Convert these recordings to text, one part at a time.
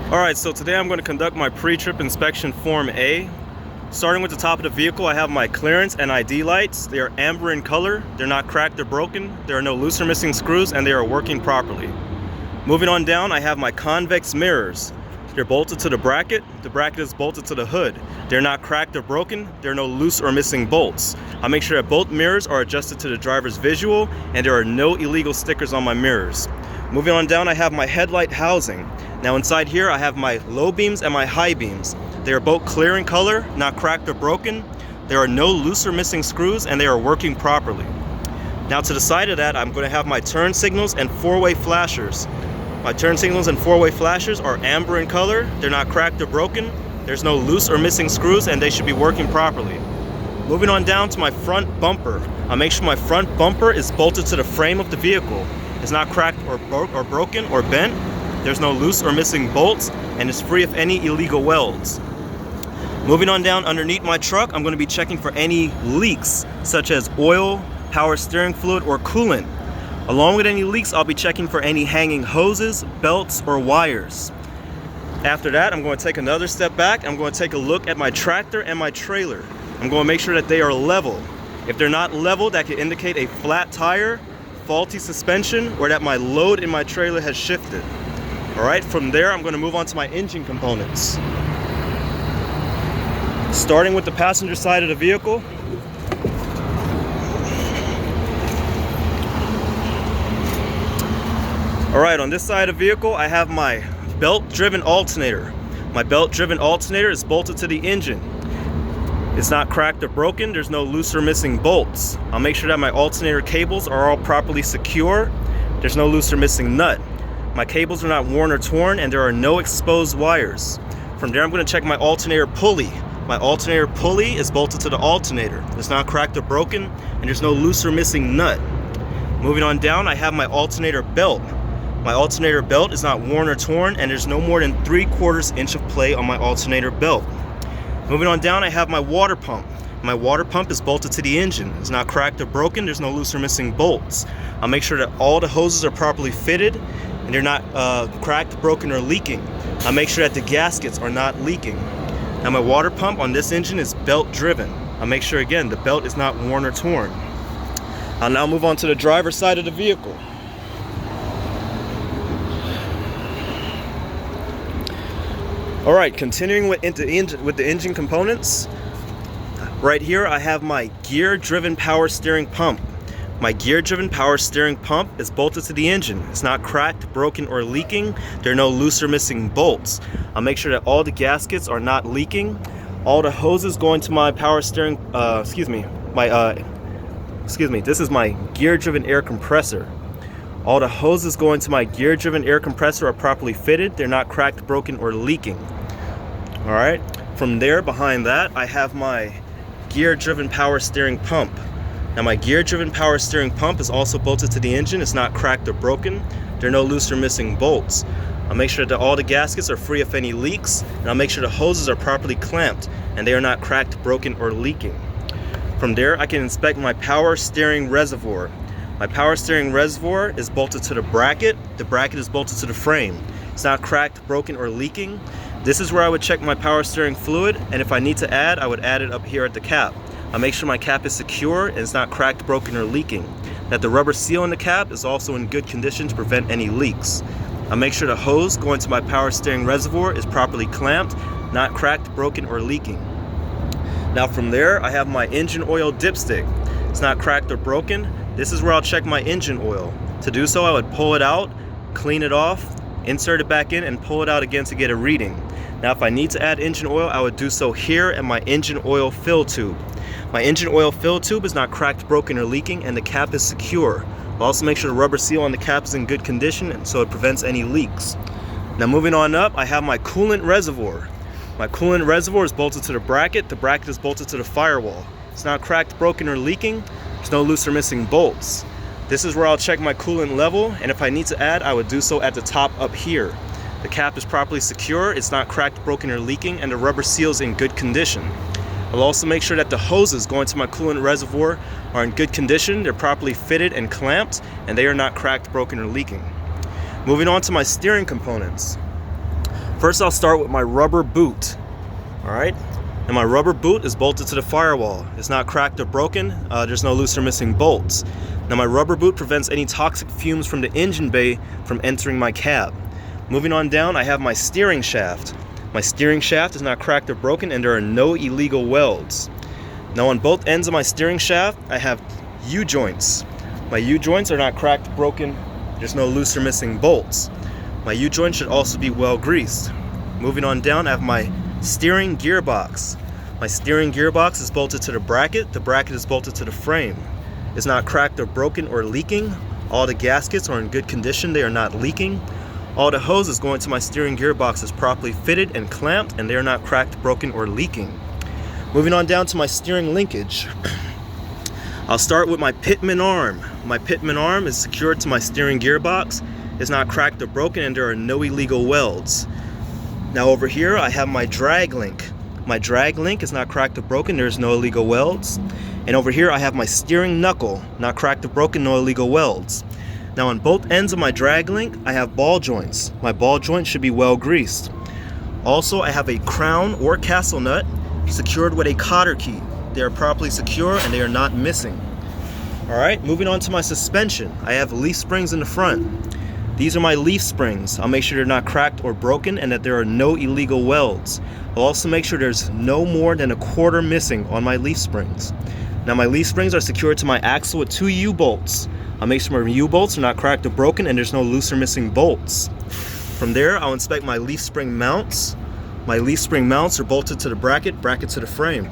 Alright, so today I'm going to conduct my pre-trip inspection Form A. Starting with the top of the vehicle, I have my clearance and ID lights. They are amber in color, they're not cracked or broken, there are no loose or missing screws, and they are working properly. Moving on down, I have my convex mirrors. They're bolted to the bracket is bolted to the hood. They're not cracked or broken, there are no loose or missing bolts. I'll make sure that both mirrors are adjusted to the driver's visual, and there are no illegal stickers on my mirrors. Moving on down, I have my headlight housing. Now inside here, I have my low beams and my high beams. They are both clear in color, not cracked or broken. There are no loose or missing screws, and they are working properly. Now to the side of that, I'm going to have my turn signals and four-way flashers. My turn signals and four-way flashers are amber in color. They're not cracked or broken. There's no loose or missing screws, and they should be working properly. Moving on down to my front bumper. I'll make sure my front bumper is bolted to the frame of the vehicle. It's not cracked or broken or bent. There's no loose or missing bolts, and it's free of any illegal welds. Moving on down underneath my truck, I'm going to be checking for any leaks, such as oil, power steering fluid, or coolant. Along with any leaks, I'll be checking for any hanging hoses, belts, or wires. After that, I'm going to take another step back. I'm going to take a look at my tractor and my trailer. I'm going to make sure that they are level. If they're not level, that could indicate a flat tire, faulty suspension, or that my load in my trailer has shifted. Alright, from there I'm going to move on to my engine components. Starting with the passenger side of the vehicle. Alright, on this side of the vehicle I have my belt-driven alternator. My belt-driven alternator is bolted to the engine. It's not cracked or broken, there's no loose or missing bolts. I'll make sure that my alternator cables are all properly secure. There's no loose or missing nut. My cables are not worn or torn, and there are no exposed wires. From there, I'm going to check my alternator pulley. My alternator pulley is bolted to the alternator. It's not cracked or broken, and there's no loose or missing nut. Moving on down, I have my alternator belt. My alternator belt is not worn or torn, and there's no more than 3/4 inch of play on my alternator belt. Moving on down, I have my water pump. My water pump is bolted to the engine. It's not cracked or broken, there's no loose or missing bolts. I'll make sure that all the hoses are properly fitted, and they're not cracked, broken, or leaking. I'll make sure that the gaskets are not leaking. Now my water pump on this engine is belt driven. I'll make sure again the belt is not worn or torn. I'll now move on to the driver's side of the vehicle. Alright, continuing with the engine components. Right here I have my gear-driven power steering pump. My gear-driven power steering pump is bolted to the engine. It's not cracked, broken, or leaking. There are no loose or missing bolts. I'll make sure that all the gaskets are not leaking. All the hoses going to my power steering, this is my gear-driven air compressor. All the hoses going to my gear-driven air compressor are properly fitted. They're not cracked, broken, or leaking. Alright, from there, behind that, I have my gear-driven power steering pump. Now my gear-driven power steering pump is also bolted to the engine. It's not cracked or broken. There are no loose or missing bolts. I'll make sure that all the gaskets are free of any leaks, and I'll make sure the hoses are properly clamped and they are not cracked, broken, or leaking. From there, I can inspect my power steering reservoir. My power steering reservoir is bolted to the bracket. The bracket is bolted to the frame. It's not cracked, broken, or leaking. This is where I would check my power steering fluid, and if I need to add, I would add it up here at the cap. I'll make sure my cap is secure and it's not cracked, broken, or leaking. That the rubber seal in the cap is also in good condition to prevent any leaks. I'll make sure the hose going to my power steering reservoir is properly clamped, not cracked, broken, or leaking. Now from there, I have my engine oil dipstick. It's not cracked or broken. This is where I'll check my engine oil. To do so, I would pull it out, clean it off, insert it back in, and pull it out again to get a reading. Now if I need to add engine oil, I would do so here at my engine oil fill tube. My engine oil fill tube is not cracked, broken, or leaking, and the cap is secure. I'll also make sure the rubber seal on the cap is in good condition, and so it prevents any leaks. Now moving on up, I have my coolant reservoir. My coolant reservoir is bolted to the bracket is bolted to the firewall. It's not cracked, broken, or leaking. There's no loose or missing bolts. This is where I'll check my coolant level, and if I need to add, I would do so at the top up here. The cap is properly secure, it's not cracked, broken, or leaking, and the rubber seal is in good condition. I'll also make sure that the hoses going to my coolant reservoir are in good condition, they're properly fitted and clamped, and they are not cracked, broken, or leaking. Moving on to my steering components. First, I'll start with my rubber boot. All right, and my rubber boot is bolted to the firewall. It's not cracked or broken. There's no loose or missing bolts. Now, my rubber boot prevents any toxic fumes from the engine bay from entering my cab. Moving on down, I have my steering shaft. My steering shaft is not cracked or broken, and there are no illegal welds. Now, on both ends of my steering shaft, I have U-joints. My U-joints are not cracked, broken. There's no loose or missing bolts. My U-joint should also be well greased. Moving on down, I have my steering gearbox. My steering gearbox is bolted to the bracket. The bracket is bolted to the frame. It's not cracked or broken or leaking. All the gaskets are in good condition. They are not leaking. All the hoses going to my steering gearbox is properly fitted and clamped, and they are not cracked, broken, or leaking. Moving on down to my steering linkage. I'll start with my pitman arm. My pitman arm is secured to my steering gearbox. It's not cracked or broken, and there are no illegal welds. Now over here I have my drag link. My drag link is not cracked or broken, there's no illegal welds. And over here I have my steering knuckle, not cracked or broken, no illegal welds. Now on both ends of my drag link I have ball joints. My ball joint should be well greased. Also, I have a crown or castle nut secured with a cotter key. They are properly secure and they are not missing. Alright, moving on to my suspension. I have leaf springs in the front. These are my leaf springs. I'll make sure they're not cracked or broken and that there are no illegal welds. I'll also make sure there's no more than a quarter missing on my leaf springs. Now, my leaf springs are secured to my axle with 2 U-bolts. I'll make sure my U-bolts are not cracked or broken and there's no loose or missing bolts. From there, I'll inspect my leaf spring mounts. My leaf spring mounts are bolted to the bracket to the frame.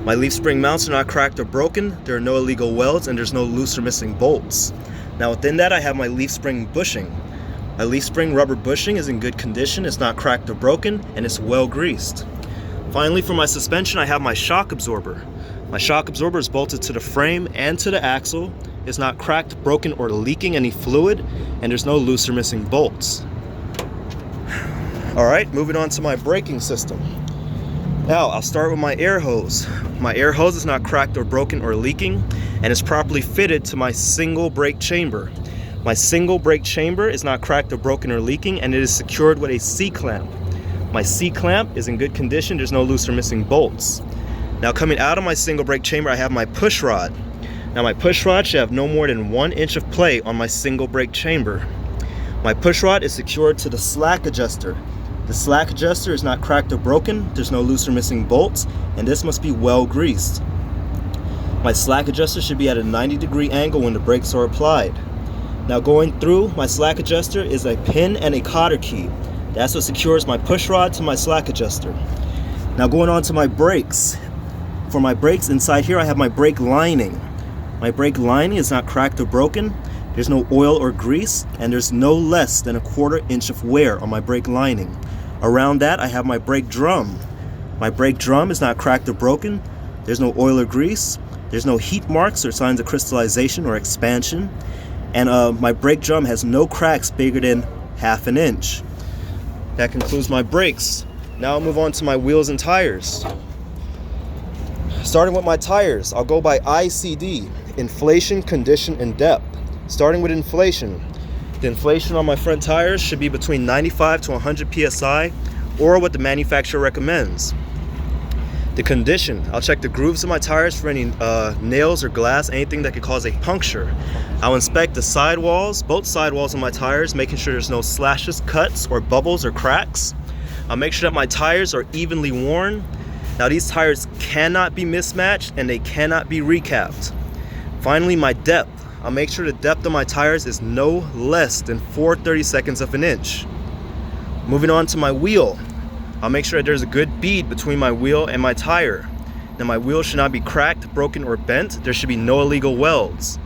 My leaf spring mounts are not cracked or broken. There are no illegal welds and there's no loose or missing bolts. Now within that I have my leaf spring bushing. My leaf spring rubber bushing is in good condition, it's not cracked or broken, and it's well greased. Finally, for my suspension I have my shock absorber. My shock absorber is bolted to the frame and to the axle. It's not cracked, broken, or leaking any fluid, and there's no loose or missing bolts. Alright, moving on to my braking system. Now, I'll start with my air hose. My air hose is not cracked or broken or leaking, and is properly fitted to my single brake chamber. My single brake chamber is not cracked or broken or leaking, and it is secured with a C-clamp. My C-clamp is in good condition, there's no loose or missing bolts. Now, coming out of my single brake chamber, I have my push rod. Now, my push rod should have no more than 1 inch of play on my single brake chamber. My push rod is secured to the slack adjuster. The slack adjuster is not cracked or broken, there's no loose or missing bolts, and this must be well greased. My slack adjuster should be at a 90-degree angle when the brakes are applied. Now, going through my slack adjuster is a pin and a cotter key. That's what secures my push rod to my slack adjuster. Now, going on to my brakes. For my brakes, inside here I have my brake lining. My brake lining is not cracked or broken, there's no oil or grease, and there's no less than a 1/4 inch of wear on my brake lining. Around that I have my brake drum. My brake drum is not cracked or broken, there's no oil or grease, there's no heat marks or signs of crystallization or expansion, and my brake drum has no cracks bigger than 1/2 inch. That concludes my brakes. Now I'll move on to my wheels and tires. Starting with my tires, I'll go by ICD, inflation, condition, and depth. Starting with inflation. The inflation on my front tires should be between 95 to 100 psi, or what the manufacturer recommends. The condition, I'll check the grooves of my tires for any nails or glass, anything that could cause a puncture. I'll inspect the sidewalls, both sidewalls of my tires, making sure there's no slashes, cuts, or bubbles or cracks. I'll make sure that my tires are evenly worn. Now, these tires cannot be mismatched and they cannot be recapped. Finally, my depth. I'll make sure the depth of my tires is no less than 4/32 of an inch. Moving on to my wheel. I'll make sure that there's a good bead between my wheel and my tire. Now, my wheel should not be cracked, broken, or bent. There should be no illegal welds.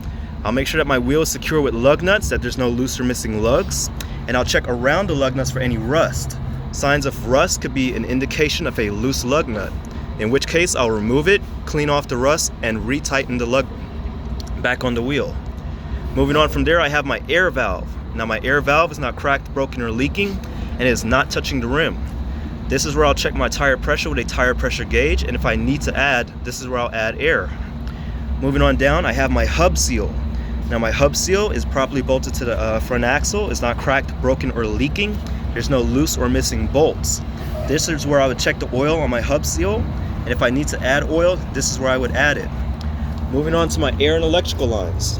I'll make sure that my wheel is secure with lug nuts, that there's no loose or missing lugs. And I'll check around the lug nuts for any rust. Signs of rust could be an indication of a loose lug nut, in which case I'll remove it, clean off the rust, and retighten the lug back on the wheel. Moving on from there, I have my air valve. Now, my air valve is not cracked, broken, or leaking, and it is not touching the rim. This is where I'll check my tire pressure with a tire pressure gauge, and if I need to add, this is where I'll add air. Moving on down, I have my hub seal. Now, my hub seal is properly bolted to the front axle. It's not cracked, broken, or leaking. there's no loose or missing bolts. This is where I would check the oil on my hub seal, and if I need to add oil, this is where I would add it. Moving on to my air and electrical lines.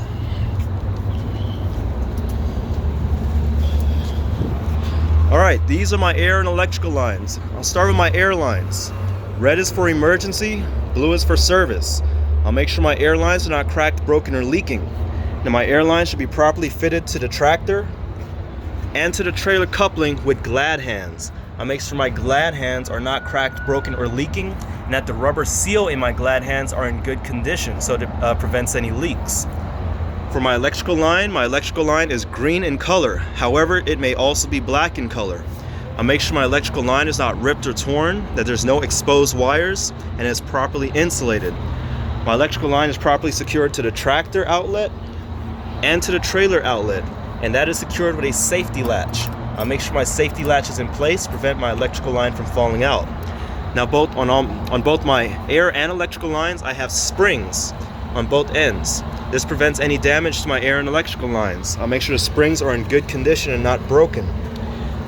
Alright, these are my air and electrical lines. I'll start with my air lines. Red is for emergency, blue is for service. I'll make sure my air lines are not cracked, broken, or leaking. Now my air lines should be properly fitted to the tractor and to the trailer coupling with glad hands. I'll make sure my glad hands are not cracked, broken, or leaking, and that the rubber seal in my glad hands are in good condition so it prevents any leaks. For my electrical line is green in color. However, it may also be black in color. I'll make sure my electrical line is not ripped or torn, that there's no exposed wires, and is properly insulated. My electrical line is properly secured to the tractor outlet and to the trailer outlet, and that is secured with a safety latch. I'll make sure my safety latch is in place to prevent my electrical line from falling out. Now on both my air and electrical lines, I have springs on both ends. This prevents any damage to my air and electrical lines. I'll make sure the springs are in good condition and not broken.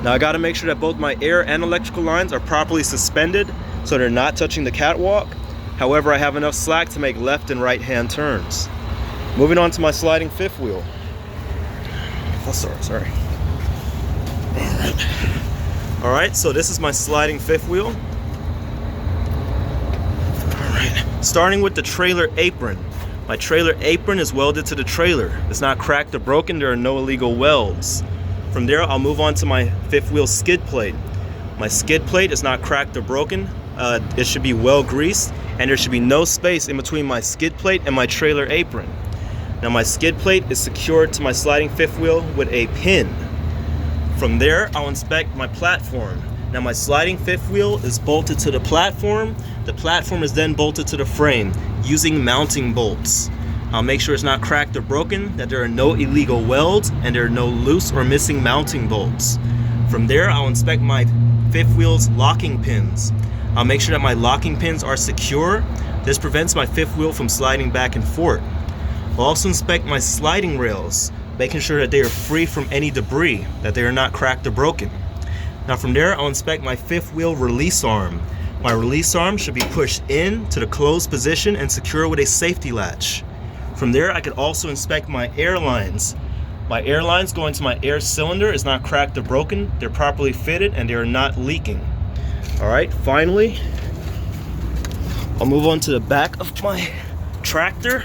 Now I gotta make sure that both my air and electrical lines are properly suspended so they're not touching the catwalk. However, I have enough slack to make left and right hand turns. Moving on to my sliding fifth wheel. Sorry. Alright, so this is my sliding fifth wheel. Alright, starting with the trailer apron. My trailer apron is welded to the trailer. It's not cracked or broken, there are no illegal welds. From there, I'll move on to my fifth wheel skid plate. My skid plate is not cracked or broken. It should be well greased, and there should be no space in between my skid plate and my trailer apron. Now my skid plate is secured to my sliding fifth wheel with a pin. From there, I'll inspect my platform. Now my sliding fifth wheel is bolted to the platform. The platform is then bolted to the frame using mounting bolts. I'll make sure it's not cracked or broken, that there are no illegal welds, and there are no loose or missing mounting bolts. From there, I'll inspect my fifth wheel's locking pins. I'll make sure that my locking pins are secure. This prevents my fifth wheel from sliding back and forth. I'll also inspect my sliding rails, making sure that they are free from any debris, that they are not cracked or broken. Now from there, I'll inspect my fifth wheel release arm. My release arm should be pushed in to the closed position and secure with a safety latch. From there, I could also inspect my air lines. My air lines going to my air cylinder is not cracked or broken. They're properly fitted and they are not leaking. Alright, finally, I'll move on to the back of my tractor.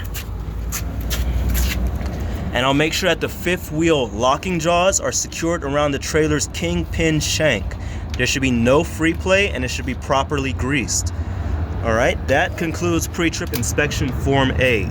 And I'll make sure that the fifth wheel locking jaws are secured around the trailer's kingpin shank. There should be no free play and it should be properly greased. Alright, that concludes pre-trip inspection Form A.